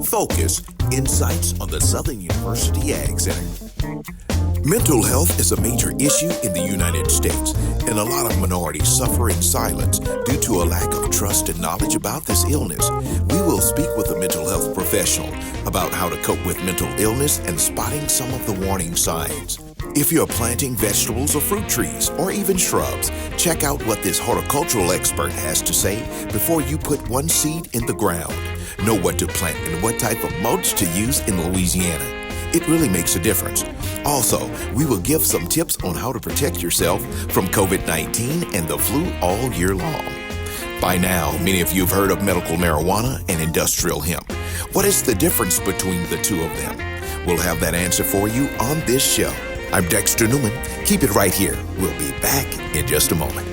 Focus, Insights on the Southern University Ag Center. Mental health is a major issue in the United States, and a lot of minorities suffer in silence due to a lack of trust and knowledge about this illness. We will speak with a mental health professional about how to cope with mental illness and spotting some of the warning signs. If you're planting vegetables or fruit trees or even shrubs, check out what this horticultural expert has to say before you put one seed in the ground. Know what to plant and what type of mulch to use in Louisiana. It really makes a difference. Also, we will give some tips on how to protect yourself from COVID-19 and the flu all year long. By now, many of you have heard of medical marijuana and industrial hemp. What is the difference between the two of them? We'll have that answer for you on this show. I'm Dexter Newman. Keep it right here. We'll be back in just a moment.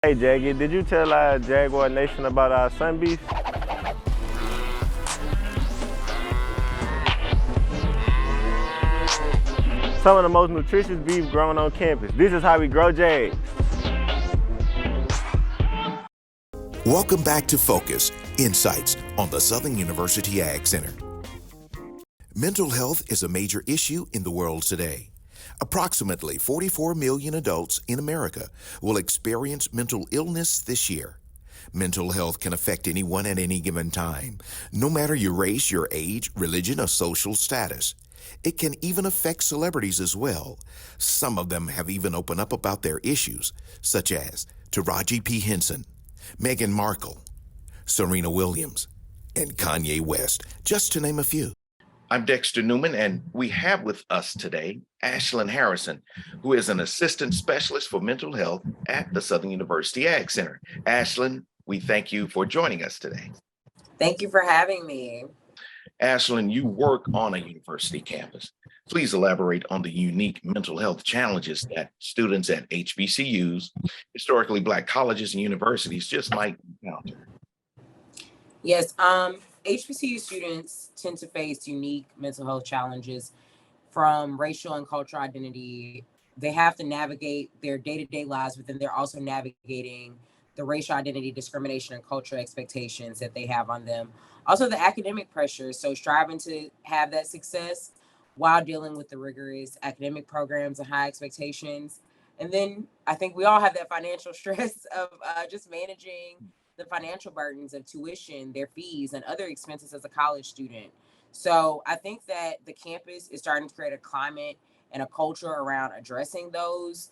Hey Jaggy, did you tell our Jaguar Nation about our sun beef? Some of the most nutritious beef grown on campus. This is how we grow Jags. Welcome back to Focus, Insights on the Southern University Ag Center. Mental health is a major issue in the world today. Approximately 44 million adults in America will experience mental illness this year. Mental health can affect anyone at any given time, no matter your race, your age, religion, or social status. It can even affect celebrities as well. Some of them have even opened up about their issues, such as Taraji P. Henson, Meghan Markle, Serena Williams, and Kanye West, just to name a few. I'm Dexter Newman, and we have with us today Ashlyn Harrison, who is an assistant specialist for mental health at the Southern University Ag Center. Ashlyn, we thank you for joining us today. Thank you for having me. Ashlyn, you work on a university campus. Please elaborate on the unique mental health challenges that students at HBCUs, historically Black colleges and universities, just might encounter. Yes, HBCU students tend to face unique mental health challenges from racial and cultural identity. They have to navigate their day-to-day lives, but then they're also navigating the racial identity, discrimination, and cultural expectations that they have on them. Also, the academic pressures, so striving to have that success while dealing with the rigorous academic programs and high expectations. And then I think we all have that financial stress of just managing the financial burdens of tuition, their fees, and other expenses as a college student. So I think that the campus is starting to create a climate and a culture around addressing those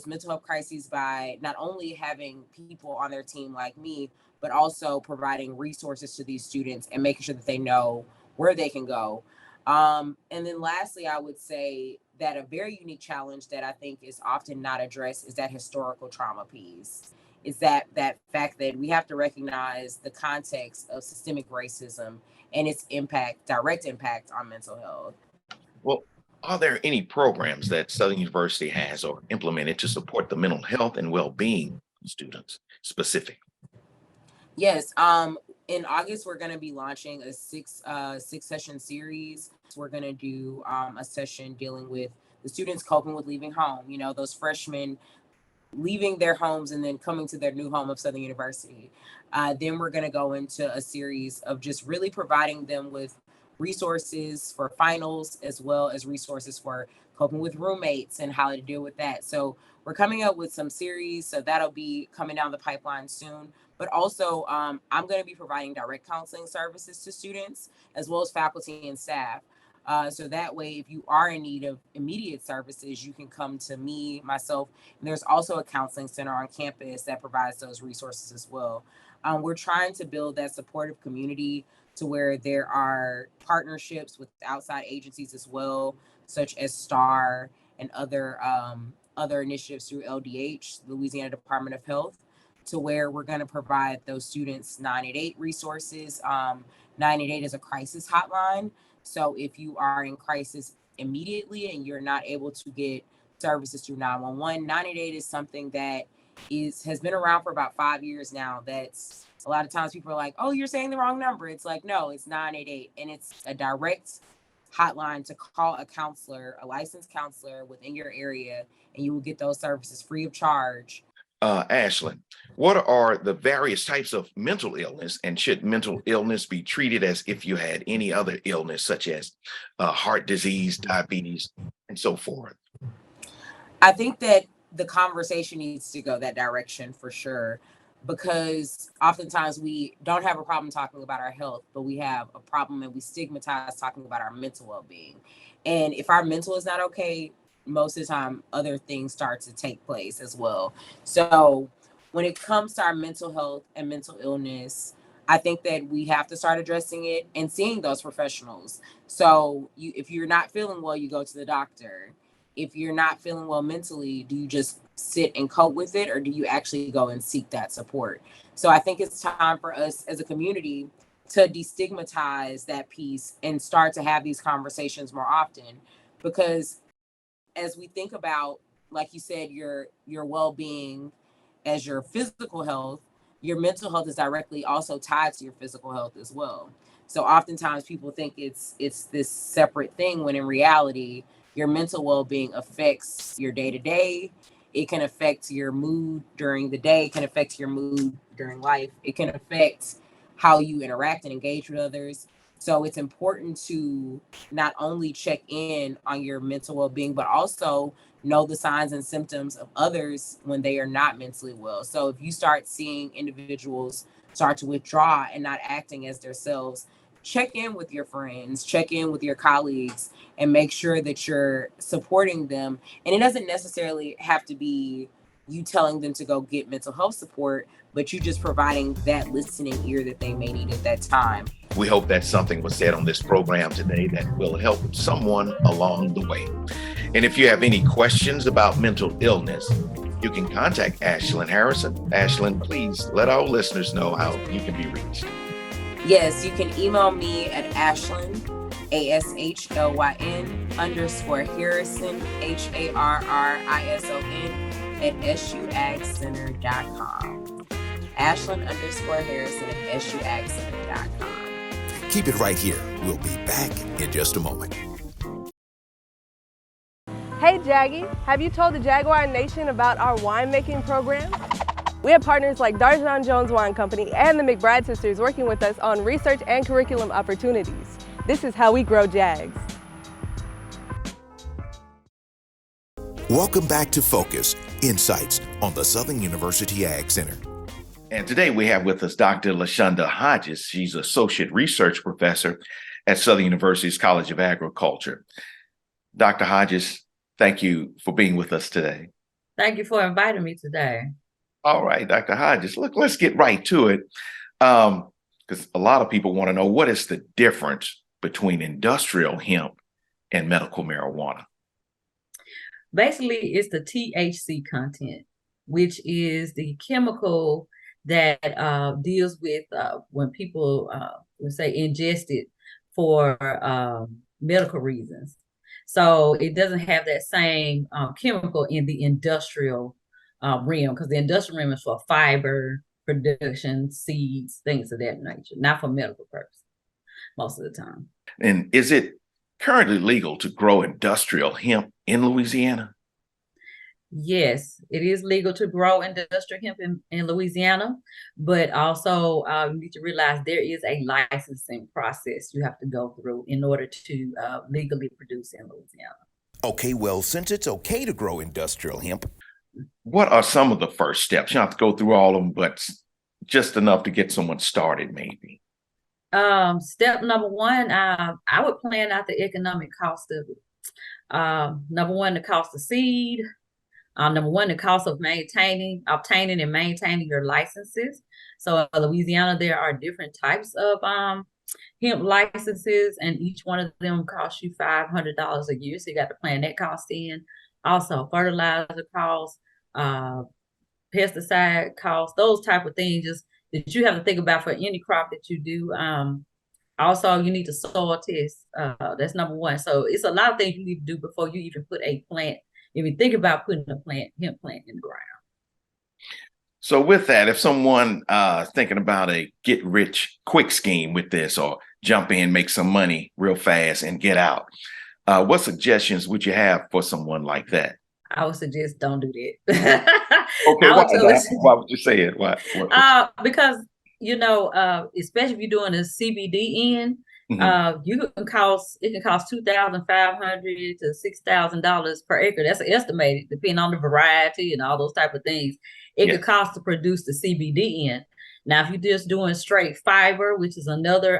mental health crises by not only having people on their team like me, but also providing resources to these students and making sure that they know where they can go. And then lastly, I would say that a very unique challenge that I think is often not addressed is that historical trauma piece. Is that fact that we have to recognize the context of systemic racism and its direct impact on mental health. Well, are there any programs that Southern University has or implemented to support the mental health and well-being of students specific? Yes. In August, we're going to be launching a six session series. We're going to do a session dealing with the students coping with leaving home. You know, those freshmen leaving their homes and then coming to their new home of Southern University. Then we're going to go into a series of just really providing them with resources for finals, as well as resources for coping with roommates and how to deal with that. So we're coming up with some series, so that'll be coming down the pipeline soon. But also, I'm going to be providing direct counseling services to students, as well as faculty and staff. So that way, if you are in need of immediate services, you can come to me, myself, and there's also a counseling center on campus that provides those resources as well. We're trying to build that supportive community to where there are partnerships with outside agencies as well, such as STAR and other initiatives through LDH, Louisiana Department of Health, to where we're going to provide those students 988 resources. 988 is a crisis hotline. So if you are in crisis immediately and you're not able to get services through 911, 988 is something that has been around for about 5 years now. That's a lot of times people are like, oh, you're saying the wrong number. It's like, no, it's 988. And it's a direct hotline to call a counselor, a licensed counselor within your area, and you will get those services free of charge. Ashlyn, what are the various types of mental illness, and should mental illness be treated as if you had any other illness, such as heart disease, diabetes, and so forth? I think that the conversation needs to go that direction for sure, because oftentimes we don't have a problem talking about our health, but we have a problem and we stigmatize talking about our mental well-being. And if our mental is not okay, most of the time other things start to take place as well. So when it comes to our mental health and mental illness, I think that we have to start addressing it and seeing those professionals. So if you're not feeling well, you go to the doctor. If you're not feeling well mentally, do you just sit and cope with it, or do you actually go and seek that support? So I think it's time for us as a community to destigmatize that piece and start to have these conversations more often, because as we think about, like you said, your well-being as your physical health, your mental health is directly also tied to your physical health as well. So oftentimes people think it's this separate thing, when in reality your mental well-being affects your day-to-day. It can affect your mood during the day, it can affect your mood during life, it can affect how you interact and engage with others. So it's important to not only check in on your mental well-being, but also know the signs and symptoms of others when they are not mentally well. So if you start seeing individuals start to withdraw and not acting as themselves, check in with your friends, check in with your colleagues, and make sure that you're supporting them. And it doesn't necessarily have to be you telling them to go get mental health support, but you just providing that listening ear that they may need at that time. We hope that something was said on this program today that will help someone along the way. And if you have any questions about mental illness, you can contact Ashlyn Harrison. Ashlyn, please let our listeners know how you can be reached. Yes, you can email me at Ashlyn, ASHLYN _Harrison, HARRISON at suagcenter.com. Ashlyn _Harrison at suagcenter.com. Keep it right here. We'll be back in just a moment. Hey Jaggy, have you told the Jaguar Nation about our winemaking program? We have partners like Darjan Jones Wine Company and the McBride Sisters working with us on research and curriculum opportunities. This is how we grow Jags. Welcome back to Focus, Insights on the Southern University Ag Center. And today we have with us Dr. LaShonda Hodges. She's Associate Research Professor at Southern University's College of Agriculture. Dr. Hodges, thank you for being with us today. Thank you for inviting me today. All right, Dr. Hodges, look, let's get right to it. Because a lot of people want to know, what is the difference between industrial hemp and medical marijuana? Basically, it's the THC content, which is the chemical that deals with when people, would say, ingest it for medical reasons. So it doesn't have that same chemical in the industrial realm, because the industrial realm is for fiber production, seeds, things of that nature, not for medical purposes most of the time. And is it currently legal to grow industrial hemp in Louisiana? Yes, it is legal to grow industrial hemp in Louisiana, but also you need to realize there is a licensing process you have to go through in order to legally produce in Louisiana. Okay, well, since it's okay to grow industrial hemp, what are some of the first steps? You don't have to go through all of them, but just enough to get someone started, maybe. Step number one, I would plan out the economic cost of it. Number one, the cost of seed. Number one, the cost of obtaining and maintaining your licenses. So in Louisiana, there are different types of hemp licenses, and each one of them costs you $500 a year. So you got to plan that cost in. Also, fertilizer costs, pesticide costs, those type of things just that you have to think about for any crop that you do. Also, you need to soil test. That's number one. So it's a lot of things you need to do before you even put a plant. If you think about putting a hemp plant in the ground. So with that, if someone thinking about a get rich quick scheme with this, or jump in, make some money real fast and get out, what suggestions would you have for someone like that? I would suggest don't do that. Okay, I why was so that? Why would you say it? What? because especially if you're doing a CBD in, Mhm. it can cost $2,500 to $6,000 per acre. That's estimated, depending on the variety and all those type of things. It could Yes. cost to produce the CBD in. Now, if you're just doing straight fiber, which is another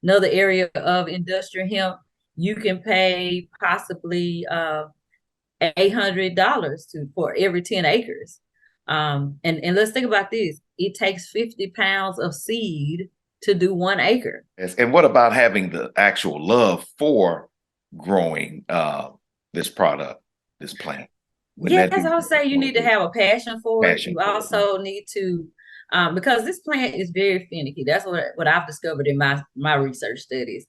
area of industrial hemp, you can pay possibly $800 for every 10 acres. And let's think about this. It takes 50 pounds of seed to do 1 acre. Yes. And what about having the actual love for growing this product, this plant? Would Yes, that be I'll say you need to have a passion for it. passion You for it? also need to, because this plant is very finicky. That's what I've discovered in my research studies.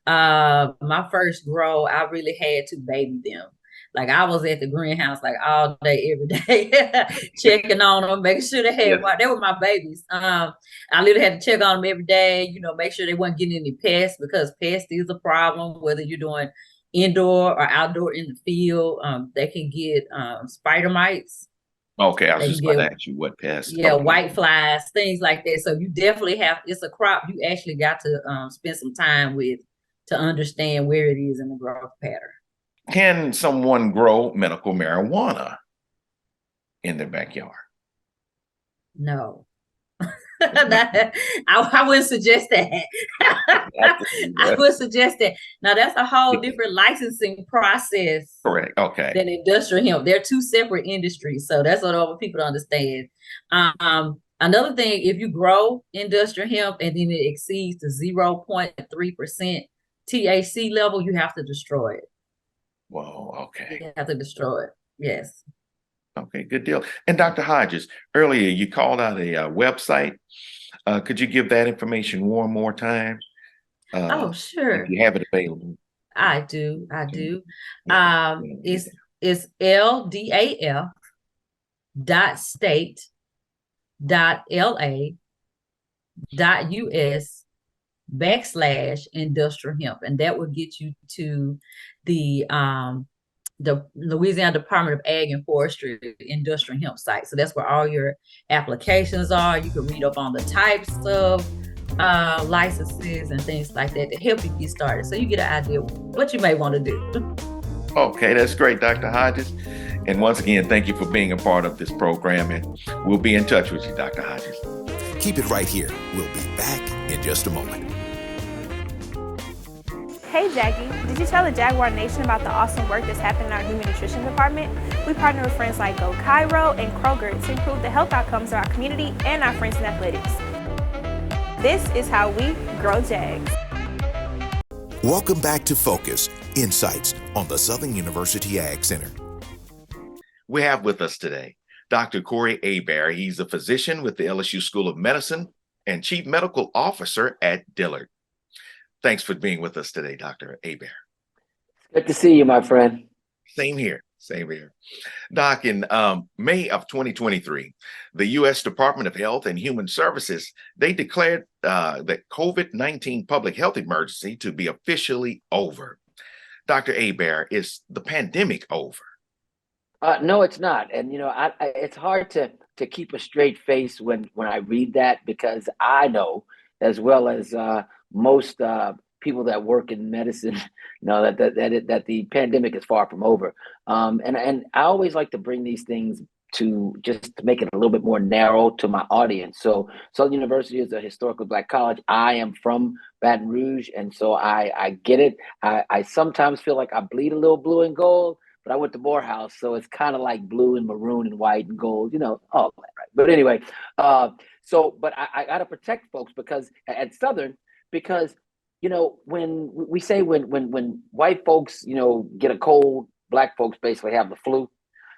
My first grow, I really had to baby them. Like I was at the greenhouse like all day, every day, checking on them, making sure they had Yeah. they were my babies. I literally had to check on them every day, make sure they weren't getting any pests, because pest is a problem, whether you're doing indoor or outdoor in the field. They can get spider mites. Okay, I was They can just about get to ask you what pests. yeah, Okay. white flies, things like that. So you definitely it's a crop you actually got to spend some time with to understand where it is in the growth pattern. Can someone grow medical marijuana in their backyard? No. I wouldn't suggest that. I would suggest that. Now that's a whole different licensing process Correct. Okay. than industrial hemp. They're two separate industries, so that's what all people understand. Another thing, if you grow industrial hemp and then it exceeds the 0.3% THC level, you have to destroy it. Whoa. Okay. You have to destroy it. Yes. Okay, good deal. And Dr. Hodges, earlier you called out a website. Could you give that information one more time? Oh, sure. If you have it available. I do. I do. Yeah. It's ldaf.state.la.us/industrial hemp, and that will get you to the Louisiana Department of Ag and Forestry industrial hemp site. So that's where all your applications are. You can read up on the types of licenses and things like that to help you get started, so you get an idea what you may want to do. Okay, that's great, Dr. Hodges. And once again, thank you for being a part of this program, and we'll be in touch with you, Dr. Hodges. Keep it right here. We'll be back in just a moment. Hey Jackie, did you tell the Jaguar Nation about the awesome work that's happening in our human nutrition department? We partner with friends like Go Cairo and Kroger to improve the health outcomes of our community and our friends in athletics. This is how we grow Jags. Welcome back to Focus, Insights on the Southern University Ag Center. We have with us today Dr. Corey Hebert. He's a physician with the LSU School of Medicine and Chief Medical Officer at Dillard. Thanks for being with us today, Dr. Hebert. Good to see you, my friend. Same here. Same here. Doc, in May of 2023, the U.S. Department of Health and Human Services, they declared the COVID-19 public health emergency to be officially over. Dr. Hebert, is the pandemic over? No, it's not. And, it's hard to keep a straight face when I read that, because I know, as well as most people that work in medicine, know that the pandemic is far from over. And I always like to bring these things to make it a little bit more narrow to my audience. So Southern University is a historically Black college. I am from Baton Rouge, and so I get it. I sometimes feel like I bleed a little blue and gold, but I went to Morehouse, so it's kind of like blue and maroon and white and gold, all that, right? But anyway, but I got to protect folks at Southern, because when we say when white folks get a cold, Black folks basically have the flu.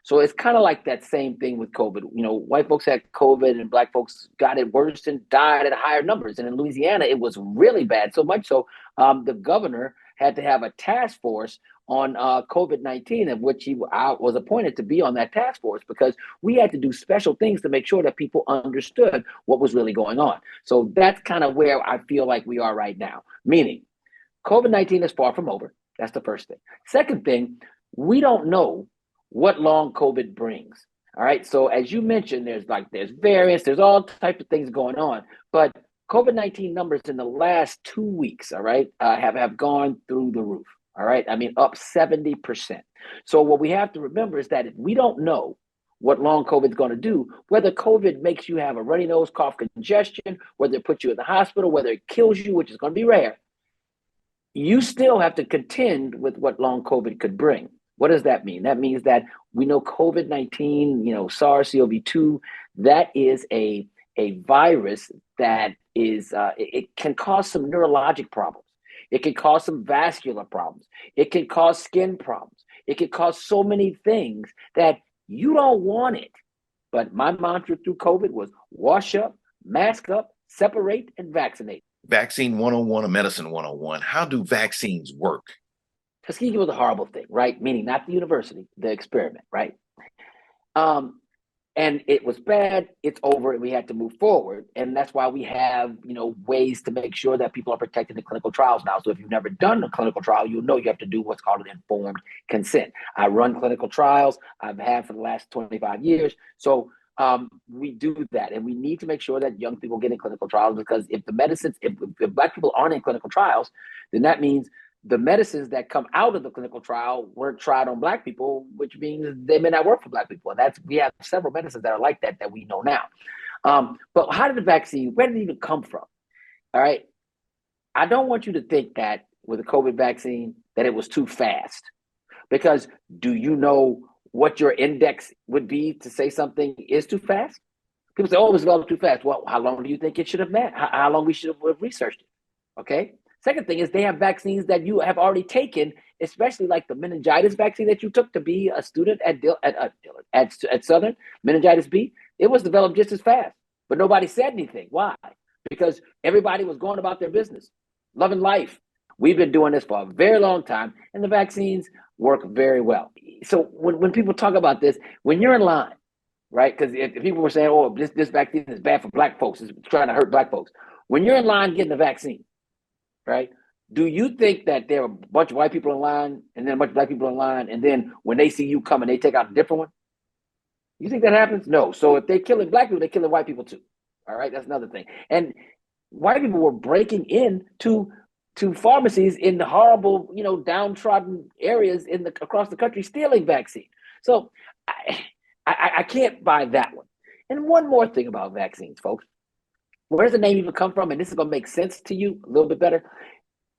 So it's kind of like that same thing with COVID. White folks had COVID and Black folks got it worse and died at higher numbers. And in Louisiana, it was really bad. So much so, the governor had to have a task force on COVID-19, of which I was appointed to be on that task force, because we had to do special things to make sure that people understood what was really going on. So that's kind of where I feel like we are right now, meaning COVID-19 is far from over. That's the first thing. Second thing, we don't know what long COVID brings. All right. So as you mentioned, there's variants, there's all types of things going on, but COVID-19 numbers in the last 2 weeks, all right, have gone through the roof. All right. I mean, up 70%. So what we have to remember is that if we don't know what long COVID is going to do, whether COVID makes you have a runny nose, cough, congestion, whether it puts you in the hospital, whether it kills you, which is going to be rare, you still have to contend with what long COVID could bring. What does that mean? That means that we know COVID-19, SARS-CoV-2, that is a virus that is, it can cause some neurologic problems. It can cause some vascular problems. It can cause skin problems. It can cause so many things that you don't want it. But my mantra through COVID was wash up, mask up, separate, and vaccinate. Vaccine 101 or medicine 101. How do vaccines work? Tuskegee was a horrible thing, right? Meaning not the university, the experiment, right? And it was bad. It's over, and we had to move forward. And that's why we have, ways to make sure that people are protected in clinical trials now. So if you've never done a clinical trial, you'll know you have to do what's called an informed consent. I run clinical trials. I've had for the last 25 years. So we do that, and we need to make sure that young people get in clinical trials, because if the medicines, if Black people aren't in clinical trials, then that means the medicines that come out of the clinical trial weren't tried on Black people, which means they may not work for Black people. And we have several medicines that are like that we know now. But how did the vaccine, where did it even come from? All right. I don't want you to think that with the COVID vaccine that it was too fast, because do you know what your index would be to say something is too fast? People say, oh, it was developed too fast. Well, how long do you think it should have met? How long we should have researched it? Okay. Second thing is they have vaccines that you have already taken, especially like the meningitis vaccine that you took to be a student at Southern, meningitis B. It was developed just as fast, but nobody said anything. Why? Because everybody was going about their business, loving life. We've been doing this for a very long time, and the vaccines work very well. So when people talk about this, when you're in line, right? Because if people were saying, oh, this vaccine is bad for Black folks, it's trying to hurt Black folks. When you're in line getting the vaccine, right? Do you think that there are a bunch of white people in line and then a bunch of Black people in line, and then when they see you coming, they take out a different one? You think that happens? No. So if they're killing Black people, they're killing white people too. All right, that's another thing. And white people were breaking into pharmacies in the horrible, downtrodden areas across the country, stealing vaccine. So I can't buy that one. And one more thing about vaccines, folks. Where does the name even come from? And this is going to make sense to you a little bit better.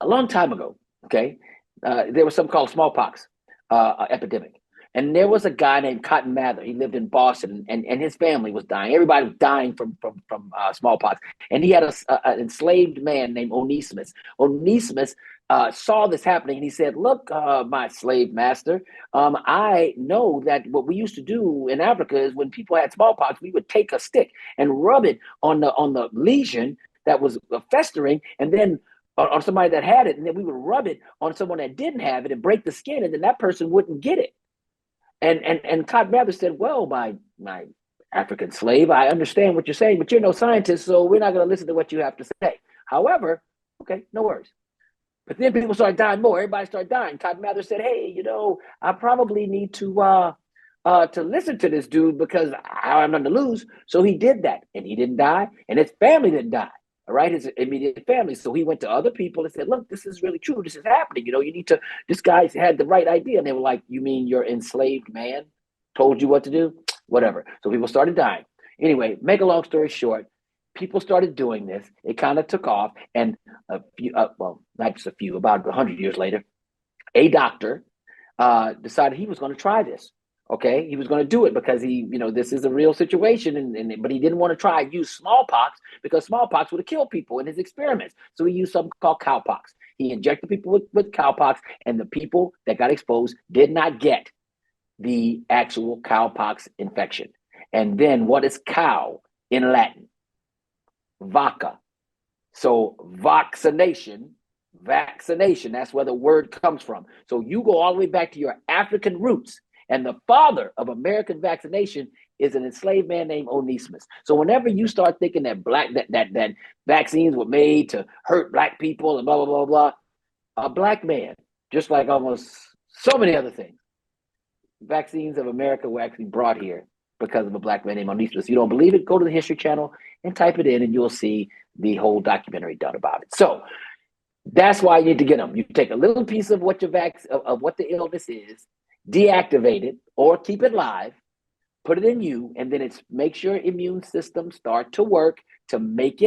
A long time ago, okay, there was something called smallpox epidemic. And there was a guy named Cotton Mather. He lived in Boston, and his family was dying. Everybody was dying from smallpox. And he had an enslaved man named Onesimus. Onesimus saw this happening, and he said, look, my slave master, I know that what we used to do in Africa is when people had smallpox, we would take a stick and rub it on the lesion that was festering, and then on somebody that had it, and then we would rub it on someone that didn't have it and break the skin, and then that person wouldn't get it. And Cotton Mather said, well, my African slave, I understand what you're saying, but you're no scientist, so we're not going to listen to what you have to say. However, okay, no worries. But then people started dying more. Everybody started dying. Cotton Mather said, hey, I probably need to listen to this dude because I have nothing to lose. So he did that, and he didn't die, and his family didn't die. All right, his immediate family. So he went to other people and said, look, this is really true. This is happening. You need to, this guy had the right idea. And they were like, you mean your enslaved man told you what to do? Whatever. So people started dying. Anyway, make a long story short, people started doing this. It kind of took off. And a few, not just a few, about 100 years later, a doctor decided he was going to try this. Okay, he was going to do it because this is a real situation, but he didn't want to try use smallpox because smallpox would have killed people in his experiments. So he used something called cowpox. He injected people with cowpox, and the people that got exposed did not get the actual cowpox infection. And then what is cow in Latin? Vaca. So vaccination, that's where the word comes from. So you go all the way back to your African roots. And the father of American vaccination is an enslaved man named Onesimus. So whenever you start thinking that that vaccines were made to hurt Black people and blah, blah, blah, blah, a Black man, just like almost so many other things, vaccines of America were actually brought here because of a black man named Onisis. If you don't believe it, go to the History Channel and type it in, and you'll see the whole documentary done about it. So that's why you need to get them. You take a little piece of what of what the illness is, deactivate it or keep it live, put it in you, and then it's make sure immune system start to work to make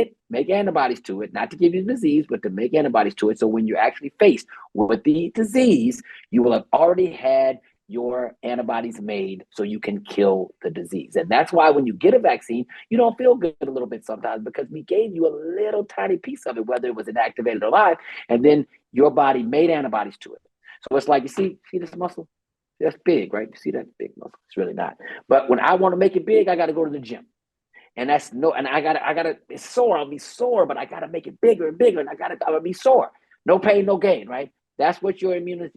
antibodies to it, not to give you the disease, but to make antibodies to it. So when you're actually faced with the disease, you will have already had your antibodies made so you can kill the disease. And that's why when you get a vaccine, you don't feel good a little bit sometimes, because we gave you a little tiny piece of it, whether it was inactivated or live, and then your body made antibodies to it. So it's like, you see this muscle? That's big, right? You see that big muscle? It's really not. But when I want to make it big, I got to go to the gym. And I gotta, it's sore, I'll be sore, but I gotta make it bigger and bigger, and I'm gonna be sore. No pain, no gain, right? That's what your immune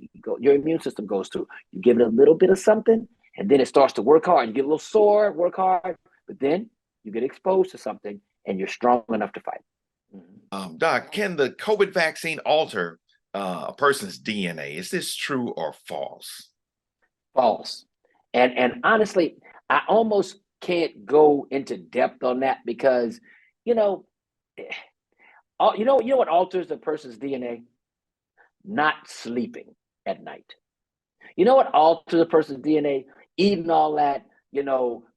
system goes through. You give it a little bit of something, and then it starts to work hard. You get a little sore, work hard, but then you get exposed to something, and you're strong enough to fight. Doc, can the COVID vaccine alter a person's DNA? Is this true or false? False. And honestly, I almost can't go into depth on that, because you know what alters a person's DNA? Not sleeping at night. You know what alters a person's DNA? Eating all that,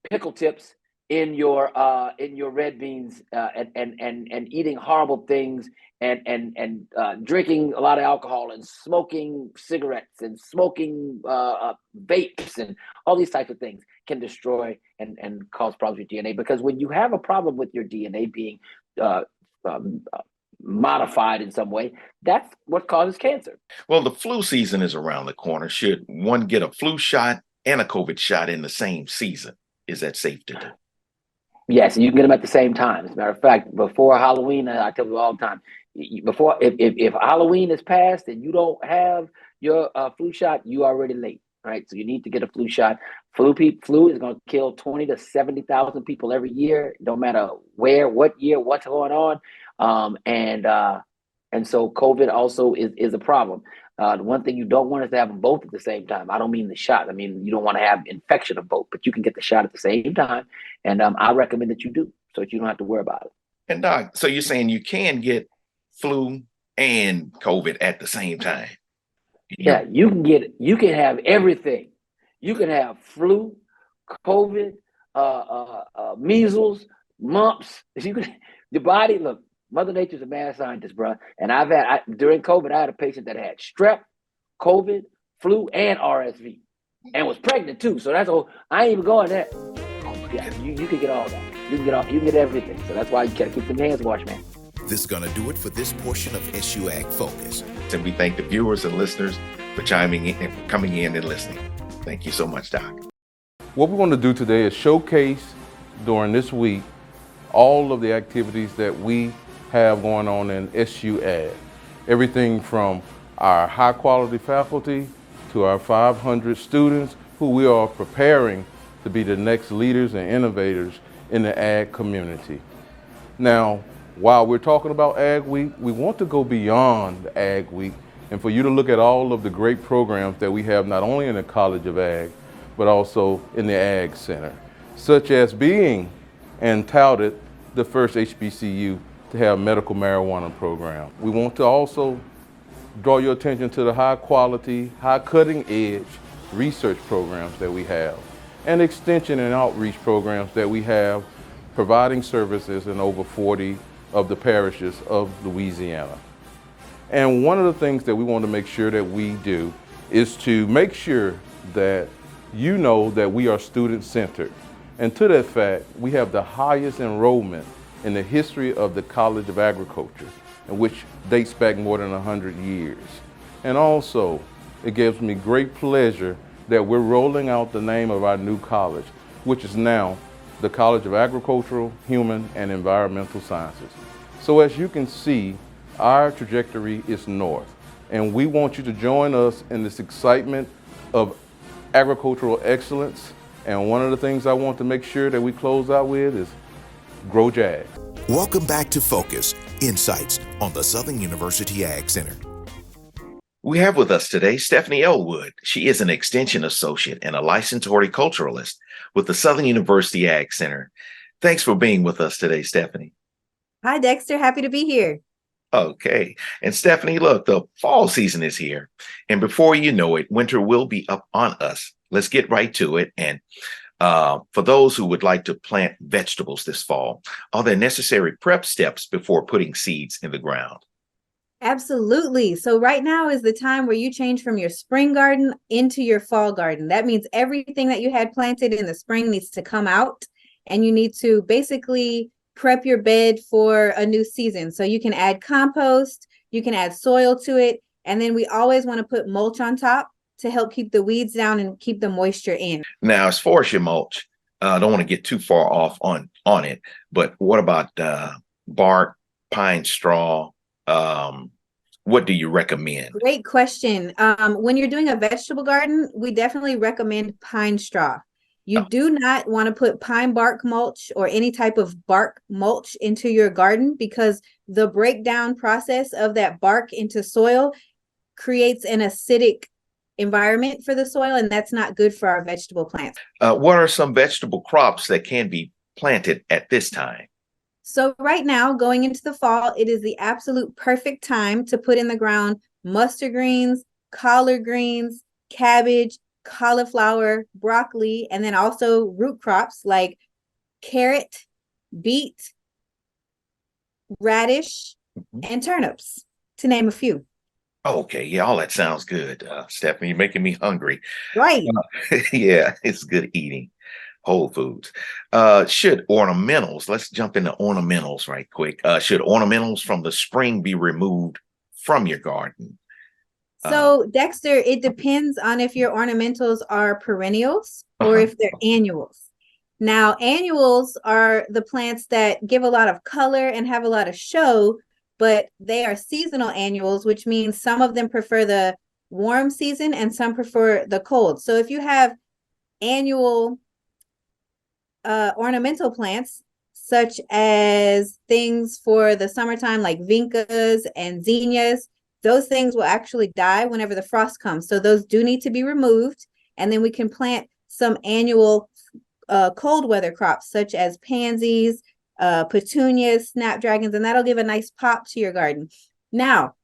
pickle tips in your red beans, and eating horrible things, and drinking a lot of alcohol, and smoking cigarettes, and smoking vapes, and all these types of things can destroy and cause problems with DNA. Because when you have a problem with your DNA being modified in some way, that's what causes cancer. Well, the flu season is around the corner. Should one get a flu shot and a COVID shot in the same season? Is that safe to do? Yes, you can get them at the same time. As a matter of fact, before Halloween, I tell you all the time, if Halloween is passed and you don't have your flu shot, you are already late, right? So you need to get a flu shot. Flu is going to kill 20 to 70,000 people every year. No matter where, what year, what's going on. And so COVID also is a problem. The one thing you don't want is to have them both at the same time. I don't mean the shot. I mean, you don't want to have infection of both, but you can get the shot at the same time. And I recommend that you do, so that you don't have to worry about it. And Doc, so you're saying you can get flu and COVID at the same time? Yeah, you can have everything. You can have flu, COVID, measles, mumps. Your body, look, Mother Nature's a mad scientist, bro. And during COVID, I had a patient that had strep, COVID, flu, and RSV, and was pregnant too. So that's all. I ain't even going there. Yeah, you can get all that. You can get everything. So that's why you gotta keep them hands washed, man. This is gonna do it for this portion of SU Ag Focus. And we thank the viewers and listeners for chiming in and coming in and listening. Thank you so much, Doc. What we want to do today is showcase during this week all of the activities that we have going on in SU Ag. Everything from our high quality faculty to our 500 students who we are preparing to be the next leaders and innovators in the ag community. Now, while we're talking about Ag Week, we want to go beyond Ag Week and for you to look at all of the great programs that we have not only in the College of Ag, but also in the Ag Center, such as being and touted the first HBCU to have medical marijuana program. We want to also draw your attention to the high quality, high cutting edge research programs that we have, and extension and outreach programs that we have, providing services in over 40 of the parishes of Louisiana. And one of the things that we want to make sure that we do is to make sure that you know that we are student-centered. And to that fact, we have the highest enrollment in the history of the College of Agriculture, and which dates back more than 100 years. And also, it gives me great pleasure that we're rolling out the name of our new college, which is now the College of Agricultural, Human, and Environmental Sciences. So as you can see, our trajectory is north, and we want you to join us in this excitement of agricultural excellence. And one of the things I want to make sure that we close out with is Grow Jag. Welcome back to Focus, Insights on the Southern University Ag Center. We have with us today Stephanie Elwood. She is an extension associate and a licensed horticulturalist with the Southern University Ag Center. Thanks for being with us today, Stephanie. Hi, Dexter. Happy to be here. Okay. And Stephanie, look, the fall season is here. And before you know it, winter will be up on us. Let's get right to it. And for those who would like to plant vegetables this fall, are there necessary prep steps before putting seeds in the ground? Absolutely. So right now is the time where you change from your spring garden into your fall garden. That means everything that you had planted in the spring needs to come out, and you need to basically prep your bed for a new season. So you can add compost, you can add soil to it, and then we always want to put mulch on top to help keep the weeds down and keep the moisture in. Now, as far as your mulch, I don't want to get too far off on it, but what about bark, pine straw? What do you recommend? Great question. When you're doing a vegetable garden, we definitely recommend pine straw. You do not want to put pine bark mulch or any type of bark mulch into your garden, because the breakdown process of that bark into soil creates an acidic environment for the soil, and that's not good for our vegetable plants. What are some vegetable crops that can be planted at this time? So right now, going into the fall, it is the absolute perfect time to put in the ground mustard greens, collard greens, cabbage, cauliflower, broccoli, and then also root crops like carrot, beet, radish, and turnips, to name a few. Okay, yeah, all that sounds good, Stephanie. You're making me hungry. Right. Yeah, it's good eating. Whole foods. Should ornamentals, let's jump into ornamentals right quick. Should ornamentals from the spring be removed from your garden? So, Dexter, it depends on if your ornamentals are perennials or if they're annuals. Now, annuals are the plants that give a lot of color and have a lot of show, but they are seasonal annuals, which means some of them prefer the warm season and some prefer the cold. So if you have annual ornamental plants, such as things for the summertime like vincas and zinnias, those things will actually die whenever the frost comes. So those do need to be removed. And then we can plant some annual cold weather crops, such as pansies, petunias, snapdragons, and that'll give a nice pop to your garden. Now,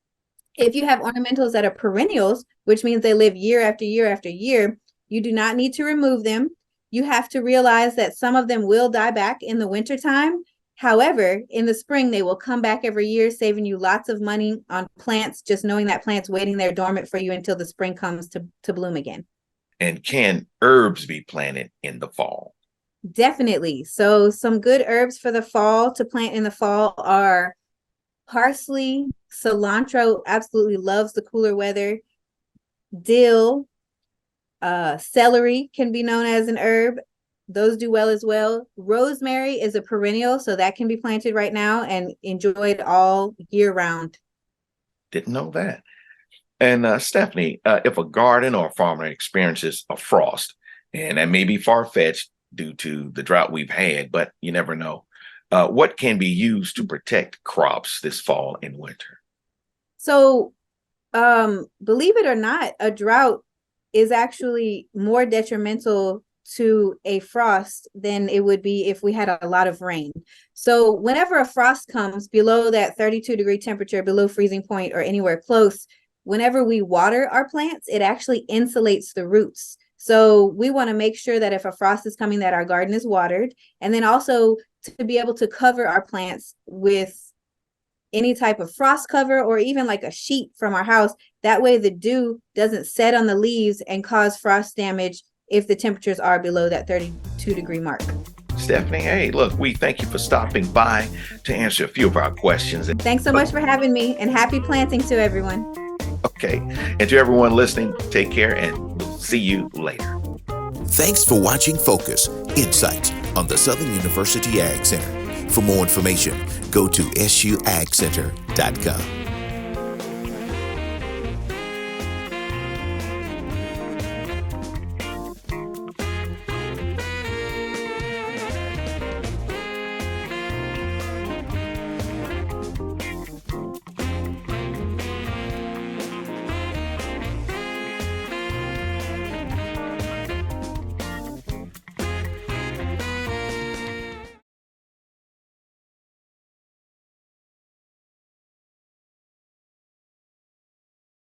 if you have ornamentals that are perennials, which means they live year after year after year, you do not need to remove them. You have to realize that some of them will die back in the wintertime. However, in the spring, they will come back every year, saving you lots of money on plants, just knowing that plant's waiting there dormant for you until the spring comes to bloom again. And can herbs be planted in the fall? Definitely. So some good herbs for the fall to plant in the fall are parsley, cilantro absolutely loves the cooler weather, dill, celery can be known as an herb. Those do well as well. Rosemary is a perennial, so that can be planted right now and enjoyed all year round. Didn't know that. And Stephanie, if a garden or a farmer experiences a frost, and that may be far-fetched due to the drought we've had, but you never know, what can be used to protect crops this fall and winter? So, believe it or not, a drought is actually more detrimental to a frost than it would be if we had a lot of rain. So whenever a frost comes below that 32-degree temperature, below freezing point or anywhere close, whenever we water our plants, it actually insulates the roots. So we want to make sure that if a frost is coming, that our garden is watered, and then also to be able to cover our plants with any type of frost cover or even like a sheet from our house. That way the dew doesn't set on the leaves and cause frost damage if the temperatures are below that 32-degree mark. Stephanie, hey, look, we thank you for stopping by to answer a few of our questions. Thanks so much for having me, and happy planting to everyone. Okay. And to everyone listening, take care, and we'll see you later. Thanks for watching Focus Insights on the Southern University Ag Center. For more information, go to suagcenter.com.